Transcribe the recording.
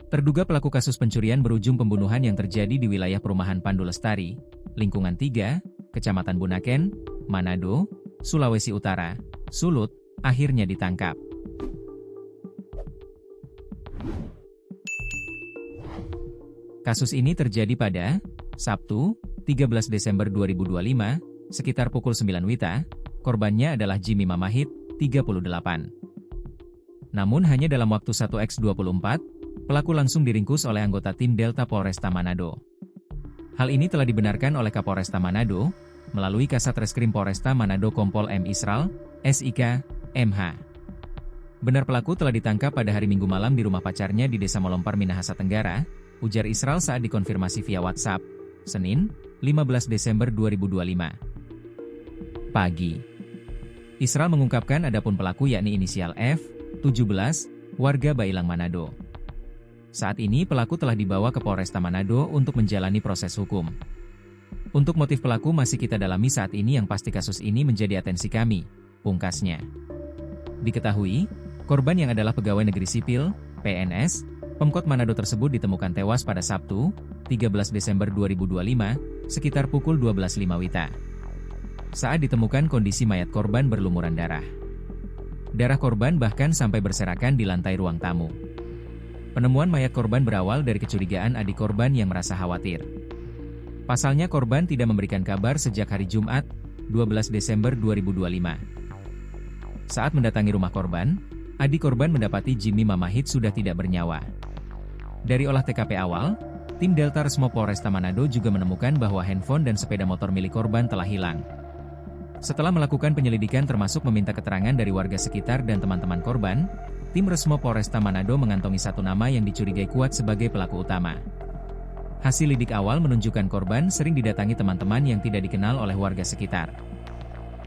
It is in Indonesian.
Terduga pelaku kasus pencurian berujung pembunuhan yang terjadi di wilayah perumahan Pandu Lestari, lingkungan 3, Kecamatan Bunaken, Manado, Sulawesi Utara, Sulut, akhirnya ditangkap. Kasus ini terjadi pada Sabtu, 13 Desember 2025, sekitar pukul 9 WITA. Korbannya adalah Jimmy Mamahit, 38. Namun hanya dalam waktu 1x24, pelaku langsung diringkus oleh anggota tim Delta Polresta Manado. Hal ini telah dibenarkan oleh Kapolresta Manado, melalui Kasat Reskrim Polresta Manado Kompol M. Isral, SIK, MH. Benar pelaku telah ditangkap pada hari Minggu malam di rumah pacarnya di Desa Molompar, Minahasa Tenggara, ujar Isral saat dikonfirmasi via WhatsApp, Senin, 15 Desember 2025. Pagi. Isral mengungkapkan adapun pelaku yakni inisial F, 17, warga Bailang Manado. Saat ini pelaku telah dibawa ke Polresta Manado untuk menjalani proses hukum. Untuk motif pelaku masih kita dalami saat ini, yang pasti kasus ini menjadi atensi kami, pungkasnya. Diketahui, korban yang adalah pegawai negeri sipil, PNS, Pemkot Manado tersebut ditemukan tewas pada Sabtu, 13 Desember 2025, sekitar pukul 12.05 WITA. Saat ditemukan kondisi mayat korban berlumuran darah. Darah korban bahkan sampai berserakan di lantai ruang tamu. Penemuan mayat korban berawal dari kecurigaan adik korban yang merasa khawatir. Pasalnya korban tidak memberikan kabar sejak hari Jumat, 12 Desember 2025. Saat mendatangi rumah korban, adik korban mendapati Jimmy Mamahit sudah tidak bernyawa. Dari olah TKP awal, tim Delta Resmo Polresta Manado juga menemukan bahwa handphone dan sepeda motor milik korban telah hilang. Setelah melakukan penyelidikan termasuk meminta keterangan dari warga sekitar dan teman-teman korban, tim Resmo Polresta Manado mengantongi satu nama yang dicurigai kuat sebagai pelaku utama. Hasil lidik awal menunjukkan korban sering didatangi teman-teman yang tidak dikenal oleh warga sekitar.